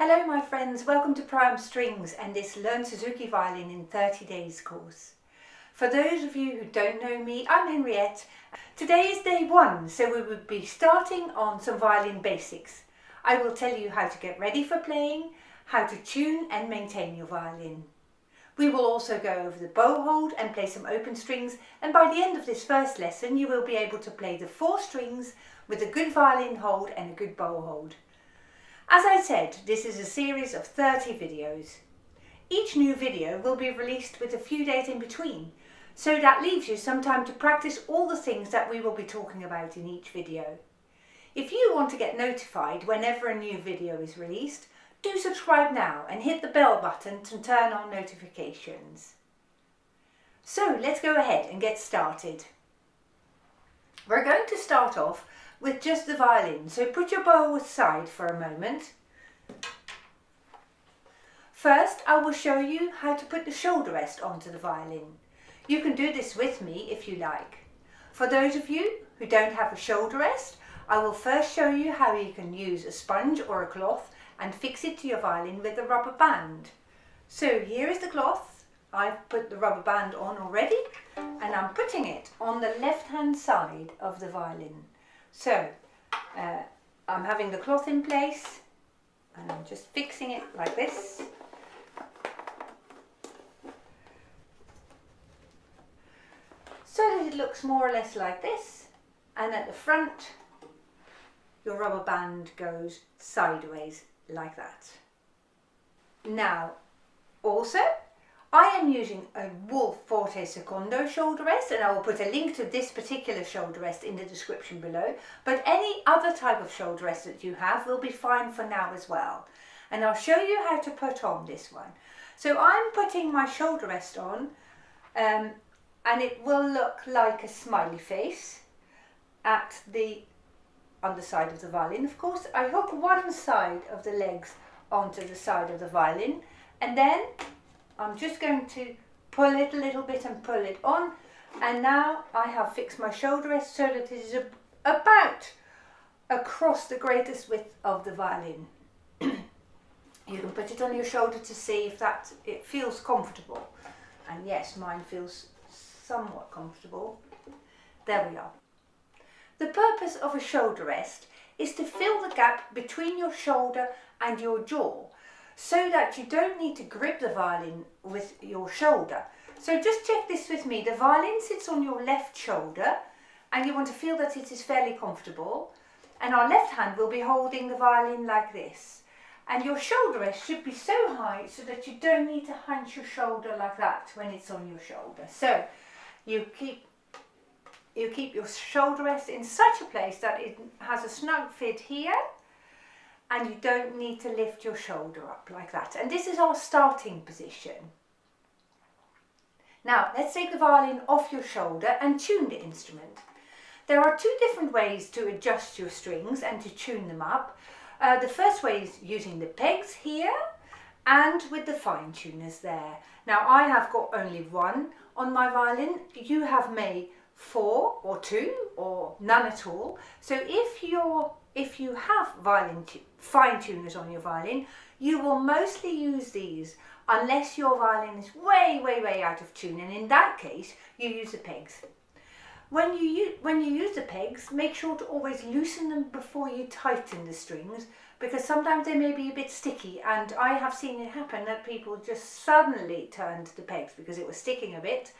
Hello my friends, welcome to Prime Strings and this Learn Suzuki Violin in 30 Days course. For those of you who don't know me, I'm Henriette. Today is day one, so we will be starting on some violin basics. I will tell you how to get ready for playing, how to tune and maintain your violin. We will also go over the bow hold and play some open strings, and by the end of this first lesson you will be able to play the 4 strings with a good violin hold and a good bow hold. As I said, this is a series of 30 videos. Each new video will be released with a few days in between, so that leaves you some time to practice all the things that we will be talking about in each video. If you want to get notified whenever a new video is released, do subscribe now and hit the bell button to turn on notifications. So let's go ahead and get started. We're going to start off with just the violin, so put your bow aside for a moment. First, I will show you how to put the shoulder rest onto the violin. You can do this with me if you like. For those of you who don't have a shoulder rest, I will first show you how you can use a sponge or a cloth and fix it to your violin with a rubber band. So here is the cloth. I've put the rubber band on already and I'm putting it on the left hand side of the violin. So I'm having the cloth in place and I'm just fixing it like this. So that it looks more or less like this, and at the front your rubber band goes sideways like that. Now also I am using a Wolf Forte Secondo shoulder rest, and I will put a link to this particular shoulder rest in the description below, but any other type of shoulder rest that you have will be fine for now as well. And I'll show you how to put on this one. So I'm putting my shoulder rest on and it will look like a smiley face at the underside of the violin. Of course, I hook one side of the legs onto the side of the violin, and then I'm just going to pull it a little bit and pull it on, and now I have fixed my shoulder rest so that it is about across the greatest width of the violin. You can put it on your shoulder to see if it feels comfortable, and yes, mine feels somewhat comfortable. There we are. The purpose of a shoulder rest is to fill the gap between your shoulder and your jaw, so that you don't need to grip the violin with your shoulder. So just check this with me. The violin sits on your left shoulder and you want to feel that it is fairly comfortable, and our left hand will be holding the violin like this, and your shoulder rest should be so high so that you don't need to hunch your shoulder like that when it's on your shoulder. So you keep your shoulder rest in such a place that it has a snug fit here, and you don't need to lift your shoulder up like that. And this is our starting position. Now let's take the violin off your shoulder and tune the instrument. There are 2 different ways to adjust your strings and to tune them up. The first way is using the pegs here and with the fine tuners there. Now I have got only 1 on my violin. You have made 4 or 2 or none at all. So if you have fine tuners on your violin, you will mostly use these unless your violin is way out of tune, and in that case you use the pegs. When you use the pegs, make sure to always loosen them before you tighten the strings, because sometimes they may be a bit sticky, and I have seen it happen that people just suddenly turned the pegs because it was sticking a bit,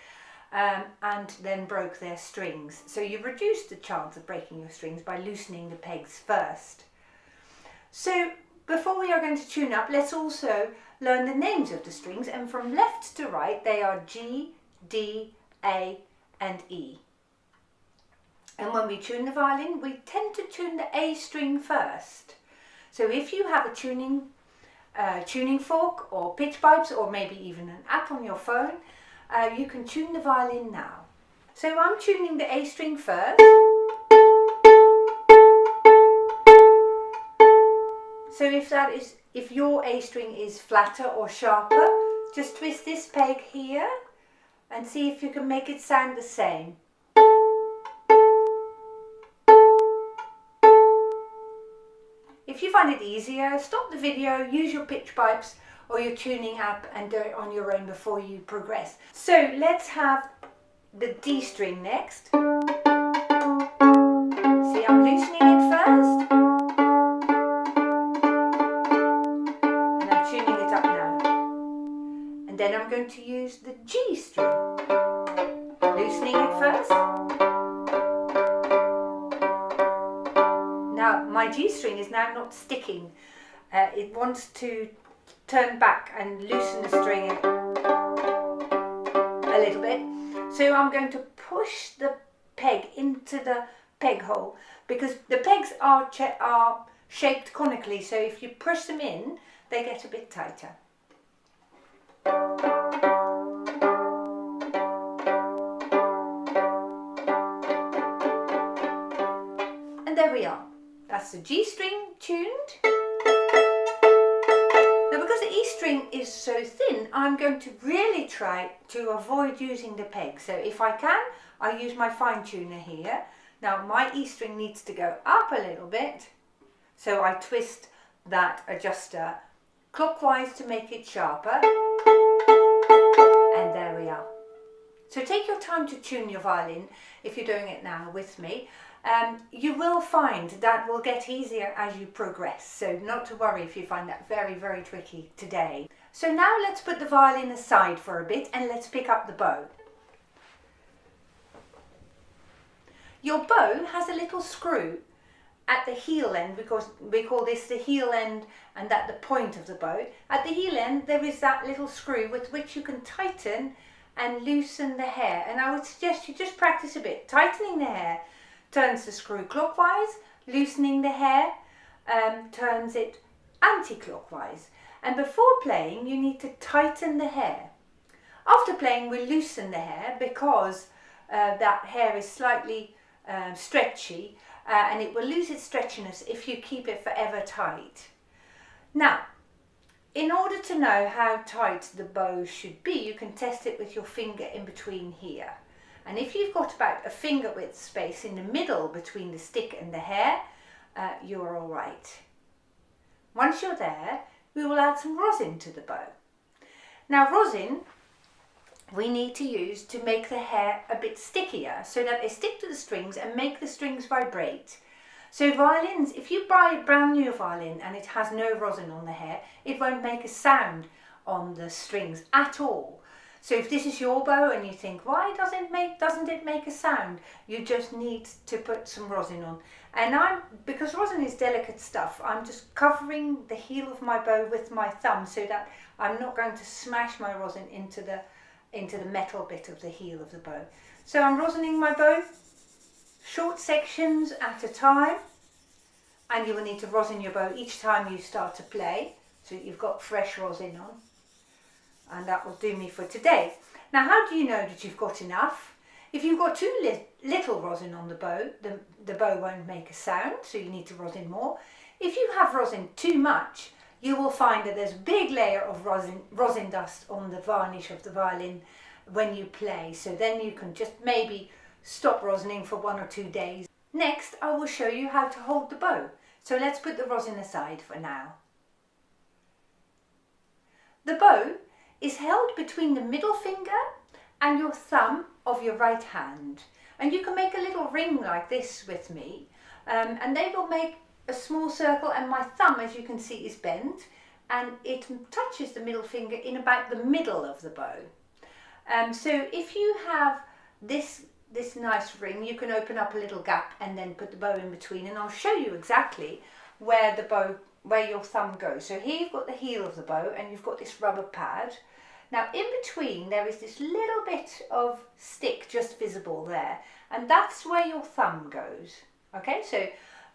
and then broke their strings. So you reduce the chance of breaking your strings by loosening the pegs first. So before we are going to tune up, let's also learn the names of the strings, and from left to right they are G, D, A and E. And when we tune the violin, we tend to tune the A string first. So if you have a tuning fork or pitch pipes, or maybe even an app on your phone, you can tune the violin now. So I'm tuning the A string first. So if your A string is flatter or sharper, just twist this peg here and see if you can make it sound the same. If you find it easier, stop the video, use your pitch pipes or your tuning app and do it on your own before you progress. So let's have the D string next. See, I'm loosening it first. And I'm tuning it up now. And then I'm going to use the G string. Loosening it first. Now my G string is now not sticking. It wants to turn back and loosen the string a little bit. So I'm going to push the peg into the peg hole because the pegs are shaped conically, so if you push them in, they get a bit tighter. And there we are. That's the G string tuned. Now because the E string is so thin, I'm going to really try to avoid using the peg. So if I can, I use my fine tuner here. Now my E string needs to go up a little bit. So I twist that adjuster clockwise to make it sharper. And there we are. So take your time to tune your violin if you're doing it now with me. You will find that will get easier as you progress, so not to worry if you find that very, very tricky today. So now let's put the violin aside for a bit and let's pick up the bow. Your bow has a little screw at the heel end, because we call this the heel end and at the point of the bow. At the heel end there is that little screw with which you can tighten and loosen the hair, and I would suggest you just practice a bit. Tightening the hair turns the screw clockwise, loosening the hair turns it anti-clockwise. And before playing you need to tighten the hair. After playing we loosen the hair because that hair is slightly stretchy and it will lose its stretchiness if you keep it forever tight. Now, in order to know how tight the bow should be, you can test it with your finger in between here. And if you've got about a finger width space in the middle between the stick and the hair, you're all right. Once you're there, we will add some rosin to the bow. Now rosin we need to use to make the hair a bit stickier so that they stick to the strings and make the strings vibrate. So violins, if you buy a brand new violin and it has no rosin on the hair, it won't make a sound on the strings at all. So if this is your bow and you think, why doesn't it make a sound? You just need to put some rosin on. And because rosin is delicate stuff, I'm just covering the heel of my bow with my thumb so that I'm not going to smash my rosin into the metal bit of the heel of the bow. So I'm rosining my bow, short sections at a time, and you will need to rosin your bow each time you start to play, so that you've got fresh rosin on. And that will do me for today. Now how do you know that you've got enough? If you've got too little rosin on the bow, the bow won't make a sound, so you need to rosin more. If you have rosin too much, you will find that there's a big layer of rosin dust on the varnish of the violin when you play, so then you can just maybe stop rosining for 1 or 2 days. Next I will show you how to hold the bow, so let's put the rosin aside for now. The bow is held between the middle finger and your thumb of your right hand, and you can make a little ring like this with me, and they will make a small circle, and my thumb, as you can see, is bent and it touches the middle finger in about the middle of the bow. So if you have this nice ring, you can open up a little gap and then put the bow in between, and I'll show you exactly where your thumb goes. So here you've got the heel of the bow and you've got this rubber pad. Now in between there is this little bit of stick just visible there, and that's where your thumb goes. Okay, so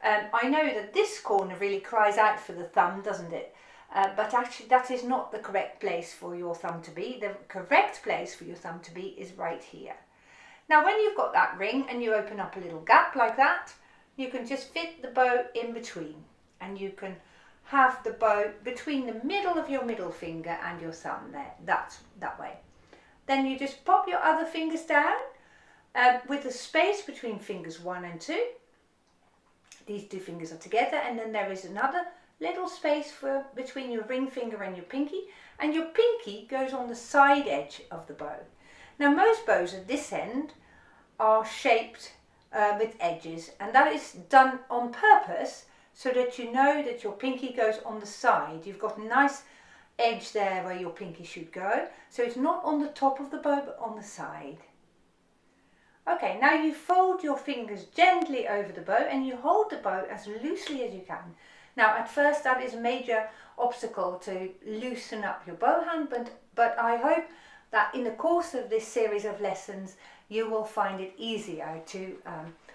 I know that this corner really cries out for the thumb, doesn't it? But actually that is not the correct place for your thumb to be. The correct place for your thumb to be is right here. Now when you've got that ring and you open up a little gap like that, you can just fit the bow in between, and you can have the bow between the middle of your middle finger and your thumb there. That's that way. Then you just pop your other fingers down with a space between fingers 1 and 2. These 2 fingers are together, and then there is another little space between your ring finger and your pinky, and your pinky goes on the side edge of the bow. Now most bows at this end are shaped with edges, and that is done on purpose so that you know that your pinky goes on the side. You've got a nice edge there where your pinky should go, so it's not on the top of the bow but on the side. Okay, now you fold your fingers gently over the bow and you hold the bow as loosely as you can. Now at first that is a major obstacle to loosen up your bow hand, but I hope that in the course of this series of lessons you will find it easier to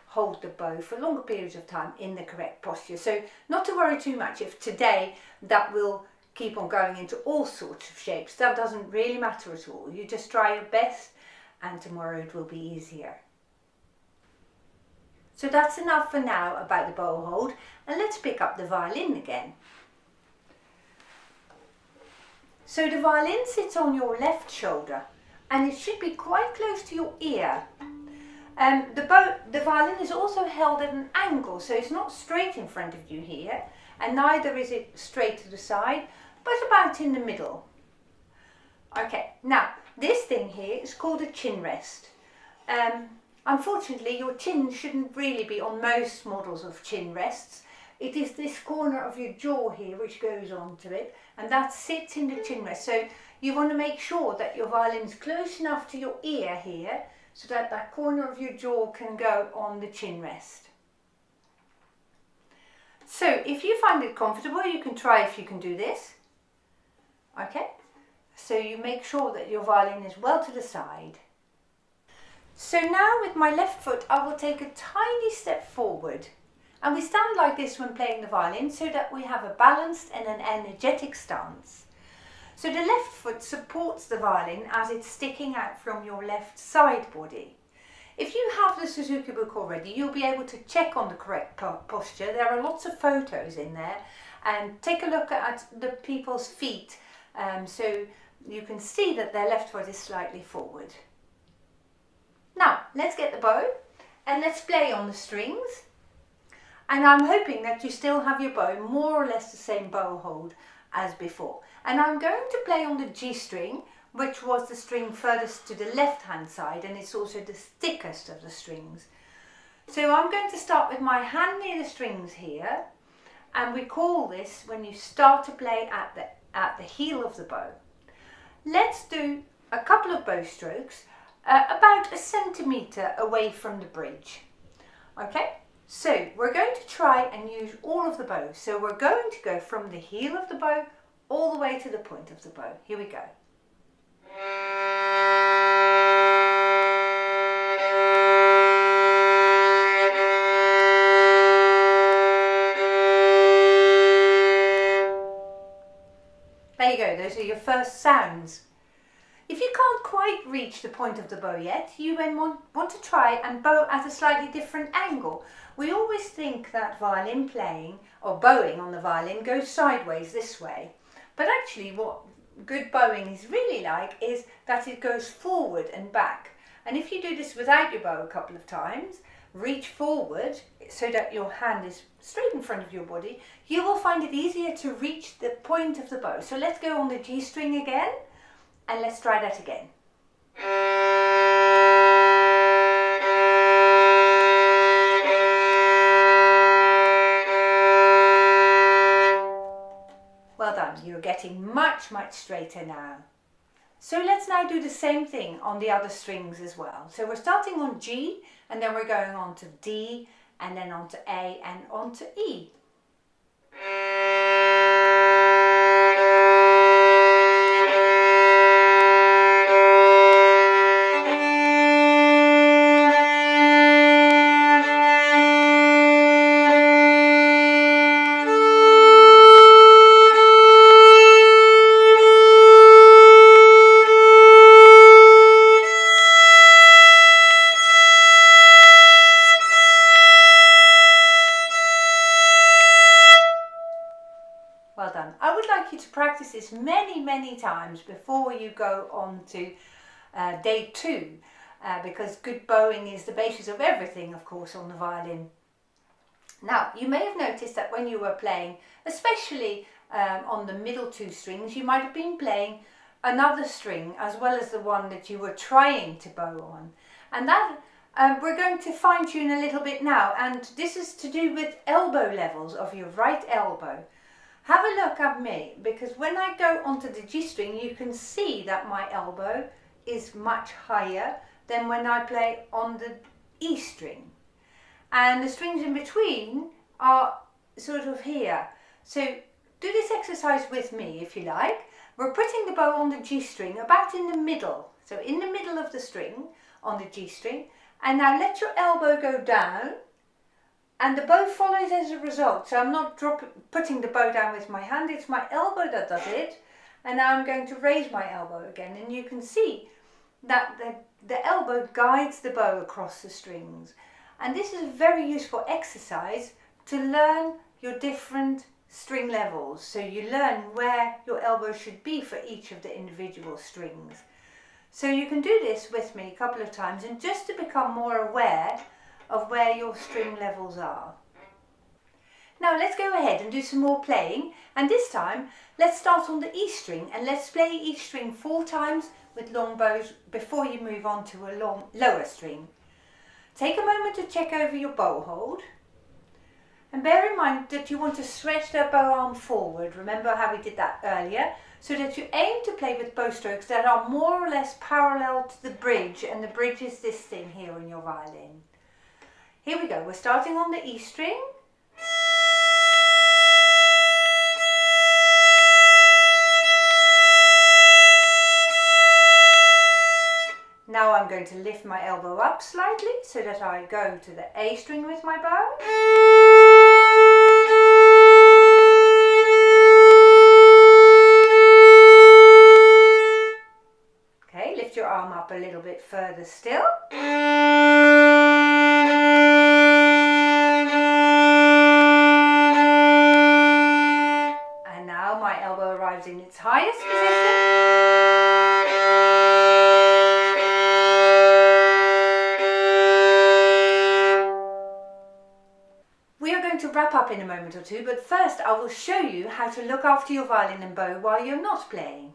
hold the bow for longer periods of time in the correct posture. So not to worry too much if today that will keep on going into all sorts of shapes. That doesn't really matter at all. You just try your best and tomorrow it will be easier. So that's enough for now about the bow hold, and let's pick up the violin again. So the violin sits on your left shoulder and it should be quite close to your ear. The violin is also held at an angle, so it's not straight in front of you here, and neither is it straight to the side, but about in the middle. Okay, now this thing here is called a chin rest. Unfortunately, your chin shouldn't really be on most models of chin rests. It is this corner of your jaw here which goes onto it, and that sits in the chin rest. So you want to make sure that your violin is close enough to your ear here so that that corner of your jaw can go on the chin rest. So if you find it comfortable, you can try if you can do this. Okay, so you make sure that your violin is well to the side. So now with my left foot I will take a tiny step forward, and we stand like this when playing the violin so that we have a balanced and an energetic stance. So the left foot supports the violin as it's sticking out from your left side body. If you have the Suzuki book already, you'll be able to check on the correct posture. There are lots of photos in there, and take a look at the people's feet so you can see that their left foot is slightly forward. Now let's get the bow and let's play on the strings, and I'm hoping that you still have your bow more or less the same bow hold as before. And I'm going to play on the G string, which was the string furthest to the left hand side, and it's also the thickest of the strings. So I'm going to start with my hand near the strings here, and we call this when you start to play at the heel of the bow. Let's do a couple of bow strokes about 1 centimetre away from the bridge. Okay, so we're going to try and use all of the bow. So we're going to go from the heel of the bow all the way to the point of the bow. Here we go. There you go, those are your first sounds. If you can't quite reach the point of the bow yet, you then want to try and bow at a slightly different angle. We always think that violin playing or bowing on the violin goes sideways this way, but actually what good bowing is really like is that it goes forward and back. And if you do this without your bow a couple of times, reach forward so that your hand is straight in front of your body, you will find it easier to reach the point of the bow. So let's go on the G string again. And let's try that again. Well done, you're getting much straighter now. So let's now do the same thing on the other strings as well. So we're starting on G, and then we're going on to D, and then on to A, and on to E. Well done. I would like you to practice this many times before you go on to day 2, because good bowing is the basis of everything, of course, on the violin. Now, you may have noticed that when you were playing, especially on the middle two strings, you might have been playing another string as well as the one that you were trying to bow on. And that we're going to fine tune a little bit now, and this is to do with elbow levels of your right elbow. Have a look at me, because when I go onto the G string, you can see that my elbow is much higher than when I play on the E string. And the strings in between are sort of here. So do this exercise with me if you like. We're putting the bow on the G string about in the middle. So in the middle of the string on the G string. And now let your elbow go down. And the bow follows as a result. So I'm not putting the bow down with my hand. It's my elbow that does it. And now I'm going to raise my elbow again. And you can see that the elbow guides the bow across the strings. And this is a very useful exercise to learn your different string levels. So you learn where your elbow should be for each of the individual strings. So you can do this with me a couple of times, and just to become more aware of where your string levels are. Now let's go ahead and do some more playing, and this time let's start on the E string and let's play each string 4 times with long bows before you move on to a lower string. Take a moment to check over your bow hold, and bear in mind that you want to stretch the bow arm forward. Remember how we did that earlier, so that you aim to play with bow strokes that are more or less parallel to the bridge, and the bridge is this thing here on your violin. Here we go, we're starting on the E string. Now I'm going to lift my elbow up slightly so that I go to the A string with my bow. Okay, lift your arm up a little bit further still. And now my elbow arrives in its highest position. To wrap up in a moment or two, but first I will show you how to look after your violin and bow while you're not playing.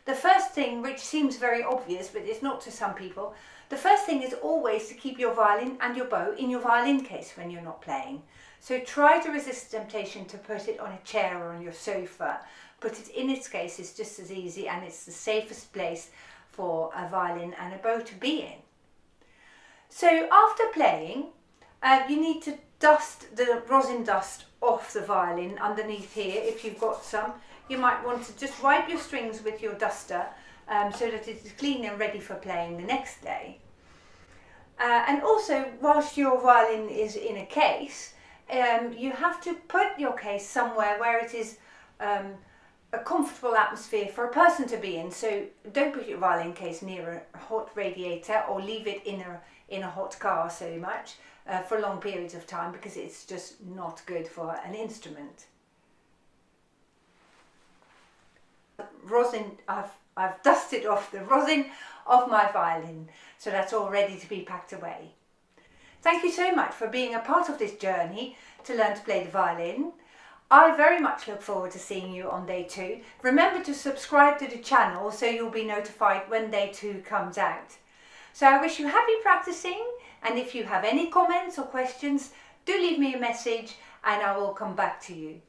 The first thing, which seems very obvious but it's not to some people, the first thing is always to keep your violin and your bow in your violin case when you're not playing. So try to resist the temptation to put it on a chair or on your sofa. Put it in its case, it's just as easy, and it's the safest place for a violin and a bow to be in. So after playing, you need to dust the rosin dust off the violin underneath here. If you've got some, you might want to just wipe your strings with your duster so that it is clean and ready for playing the next day. And also, whilst your violin is in a case, you have to put your case somewhere where it is a comfortable atmosphere for a person to be in. So don't put your violin case near a hot radiator or leave it in a hot car so much for long periods of time, because it's just not good for an instrument. Rosin, I've dusted off the rosin of my violin, so that's all ready to be packed away. Thank you so much for being a part of this journey to learn to play the violin. I very much look forward to seeing you on day 2. Remember to subscribe to the channel so you'll be notified when day 2 comes out. So I wish you happy practicing, and if you have any comments or questions, do leave me a message and I will come back to you.